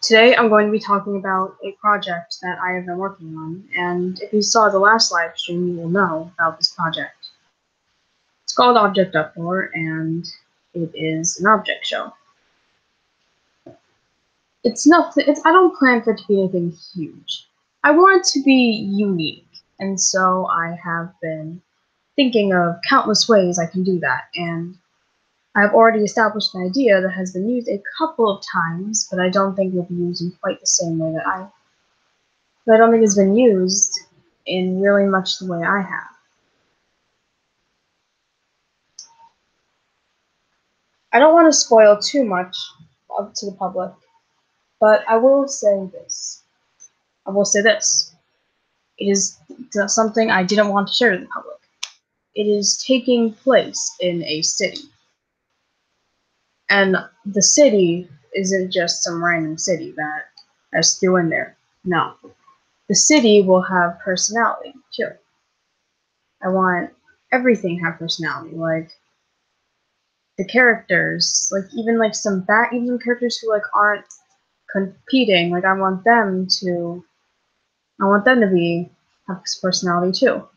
Today I'm going to be talking about a project that I have been working on, and if you saw the last live stream, you will know about this project. It's called Object Uproar, and it is an object show. It's nothing. I don't plan for it to be anything huge. I want it to be unique, and so I have been thinking of countless ways I can do that, and I've already established an idea that has been used a couple of times, but I don't think will be used in quite the same way that I don't think it's been used in really much the way I have. I don't want to spoil too much up to the public, but I will say this. I will say this. It is something I didn't want to share to the public. It is taking place in a city. And the city isn't just some random city that is threw in there. No. The city will have personality, too. I want everything to have personality, like the characters, like even like even characters who like aren't competing, like I want them to have personality too.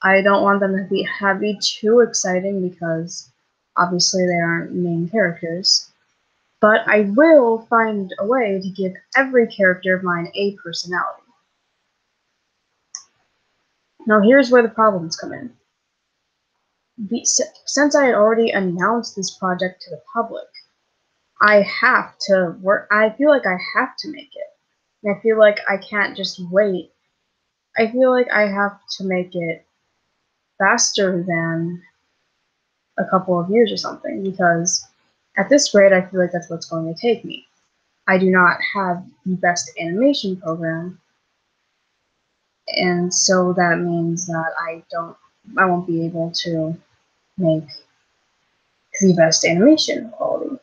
I don't want them to be too exciting because obviously they aren't main characters. But I will find a way to give every character of mine a personality. Now here's where the problems come in. Since I had already announced this project to the public, I have to work. I feel like I have to make it. And I feel like I can't just wait. I feel like I have to make it faster than a couple of years or something, because at this rate, I feel like that's what's going to take me. I do not have the best animation program, and so that means that I won't be able to make the best animation quality.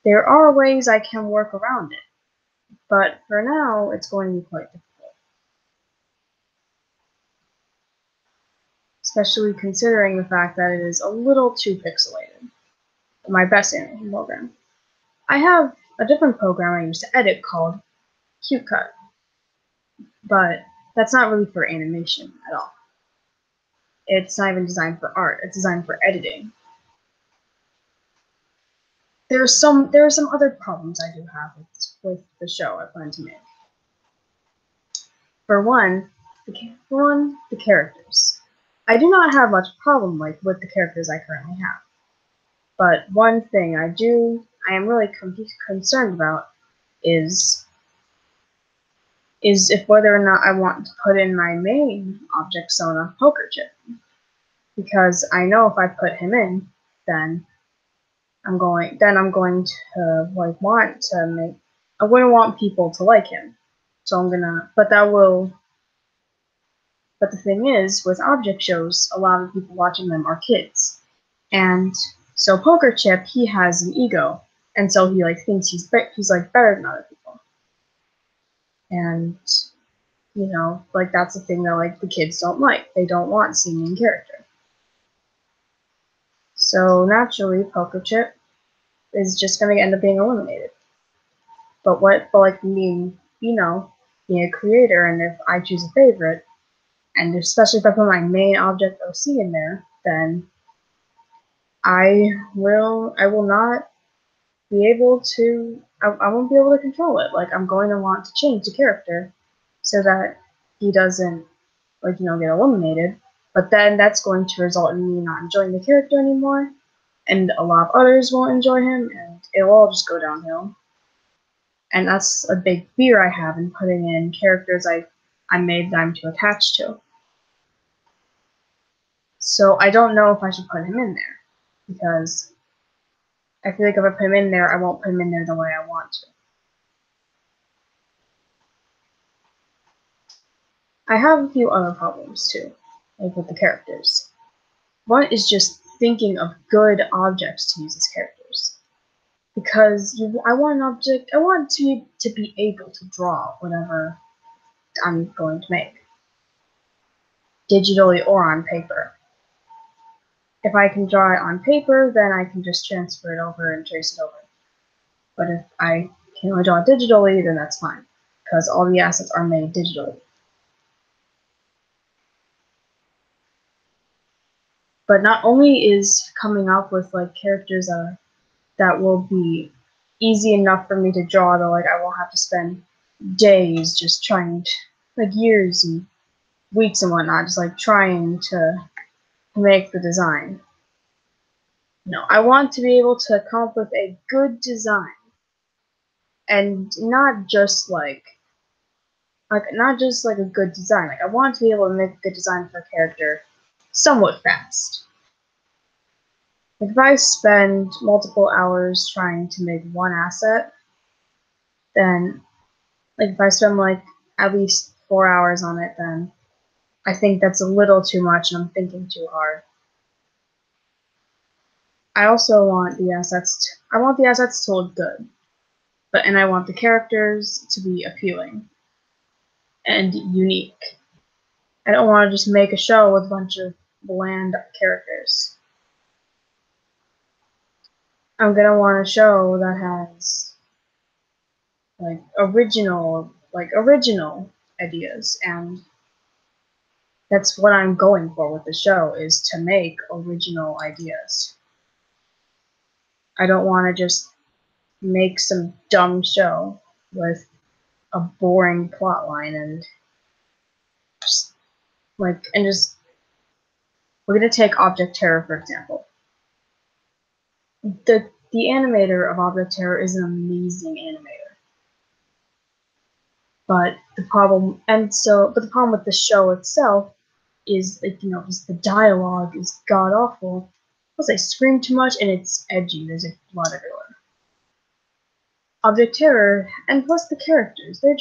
There are ways I can work around it, but for now, it's going to be quite difficult. Especially considering the fact that it is a little too pixelated. My best animation program. I have a different program I use to edit called CuteCut, but that's not really for animation at all. It's not even designed for art, it's designed for editing. There are some other problems I do have with the show I plan to make. For one, the characters. I do not have much problem with the characters I currently have. But one thing I am really concerned about is if whether or not I want to put in my main object Sona poker chip. Because I know if I put him in, then I'm going to want to make I wouldn't want people to like him. So I'm gonna but the thing is, with object shows, a lot of people watching them are kids. And so Poker Chip, he has an ego, and so he like thinks he's like better than other people. And like that's the thing that like the kids don't like. They don't want seeing main character. So naturally, Poker Chip is just gonna end up being eliminated. But like being a creator, and if I choose a favorite, and especially if I put my main object OC in there, then I will not be able to I won't be able to control it. Like I'm going to want to change the character so that he doesn't get eliminated. But then that's going to result in me not enjoying the character anymore, and a lot of others won't enjoy him, and it'll all just go downhill. And that's a big fear I have in putting in characters I made them to attach to. So I don't know if I should put him in there, because I feel like if I put him in there, I won't put him in there the way I want to. I have a few other problems too, like with the characters. One is just thinking of good objects to use as characters. Because I want to be able to draw whatever I'm going to make, digitally or on paper. If I can draw it on paper, then I can just transfer it over and trace it over. But if I can only draw it digitally, then that's fine, because all the assets are made digitally. But not only is coming up with like characters that will be easy enough for me to draw, though, like I won't have to spend days just trying to, like years and weeks and whatnot, just like trying to make the design. No, I want to be able to come up with a good design, and not just like not just like a good design. Like I want to be able to make a good design for a character somewhat fast. Like if I spend multiple hours trying to make one asset, then like if I spend like at least 4 hours on it, then I think that's a little too much and I'm thinking too hard. I also want the assets to look good, and I want the characters to be appealing and unique. I don't want to just make a show with a bunch of bland characters. I'm gonna want a show that has like original ideas, and that's what I'm going for with the show, is to make original ideas. I don't want to just make some dumb show with a boring plot line and just we're gonna take Object Terror for example. The animator of Object Terror is an amazing animator. But the problem with the show itself is, like, just the dialogue is god awful. Plus, they scream too much and it's edgy. There's like blood everywhere. Object Terror, and plus the characters, they're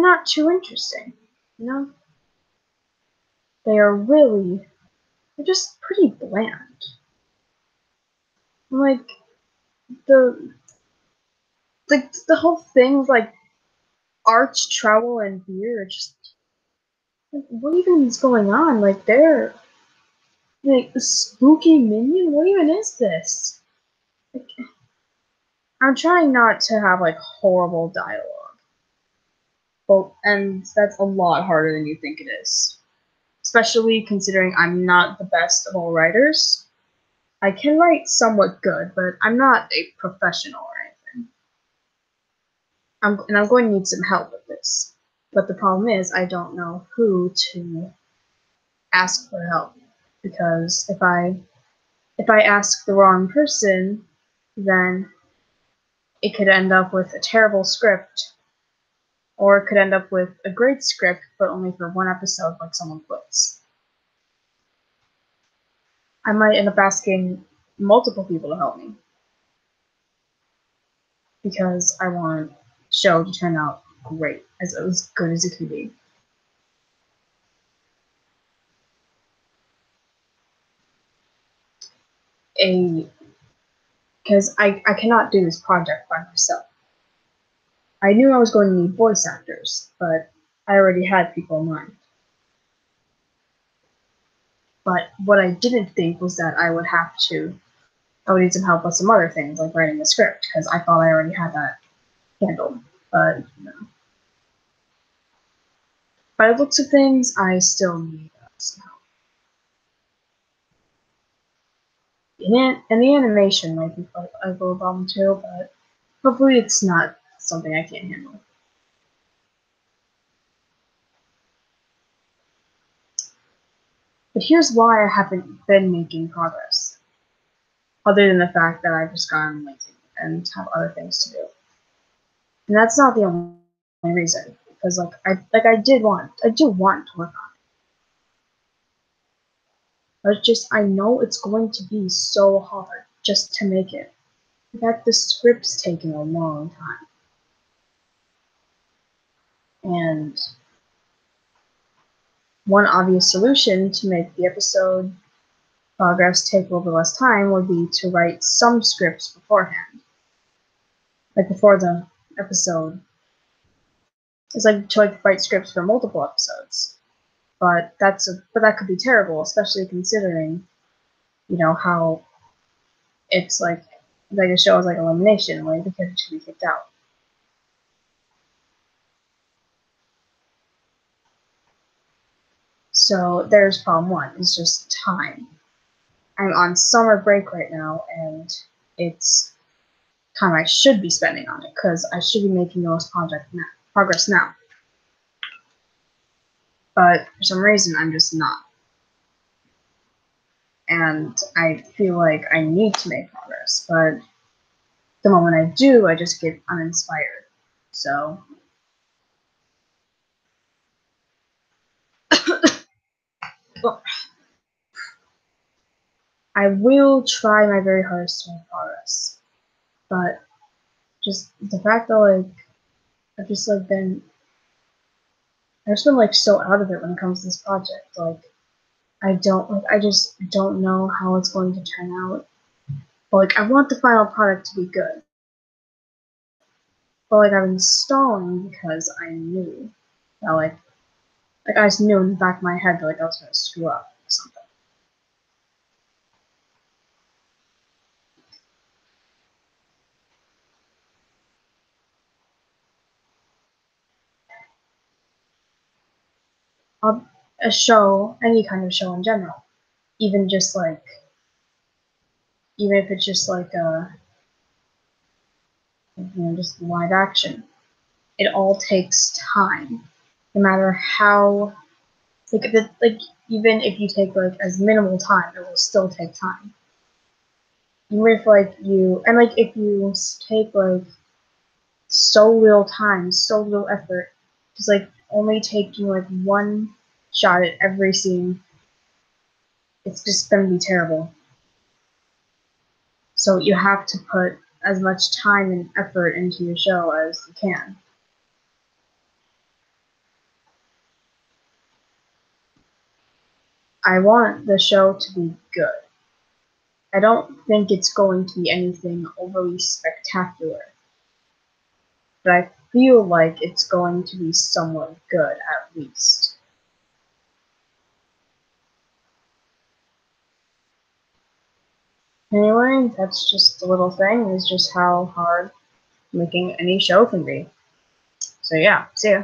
not too interesting. You know, they're just pretty bland. Like the the whole thing with like arch, trowel, and beer. Just like, what even is going on? Like they're like the spooky minion. What even is this? Like, I'm trying not to have like horrible dialogue, and that's a lot harder than you think it is. Especially considering I'm not the best of all writers. I can write somewhat good, but I'm not a professional or anything. I'm going to need some help with this. But the problem is, I don't know who to ask for help, because if I ask the wrong person, then it could end up with a terrible script, or it could end up with a great script, but only for one episode, like someone quits. I might end up asking multiple people to help me, because I want the show to turn out great, as good as it can be. Because I cannot do this project by myself. I knew I was going to need voice actors, but I already had people in mind. But what I didn't think was that I would need some help with some other things, like writing the script, because I thought I already had that handled. But no. By the looks of things, I still need some help. And the animation might be a little problem too, but hopefully it's not something I can't handle. But here's why I haven't been making progress, other than the fact that I've just gotten lazy and have other things to do. And that's not the only reason, because I do want to work on it. But it's just, I know it's going to be so hard just to make it. In fact, the script's taking a long time. And one obvious solution to make the episode progress take a little bit less time would be to write some scripts beforehand. Like before the episode. It's like to write scripts for multiple episodes. But that could be terrible, especially considering, how it's like like a show is like elimination, like the character should be kicked out. So there's problem one, it's just time. I'm on summer break right now, and it's time I should be spending on it, because I should be making the most progress now. But for some reason, I'm just not. And I feel like I need to make progress, but the moment I do, I just get uninspired. So I will try my very hardest to make progress. But just the fact that like I've just like I've just been like so out of it when it comes to this project. Like I just don't know how it's going to turn out. But like I want the final product to be good. But like I've been stalling because I knew that like I just knew in the back of my head that like I was gonna screw up or something. A show, any kind of show in general, even just like even if it's just like just live action, it all takes time. No matter how like even if you take like as minimal time, it will still take time. Even if like you and like if you take like so little time, so little effort, just like only taking like one shot at every scene, it's just gonna be terrible. So you have to put as much time and effort into your show as you can. I want the show to be good. I don't think it's going to be anything overly spectacular, but I feel like it's going to be somewhat good at least. Anyway, that's just a little thing, is just how hard making any show can be. So yeah, see ya.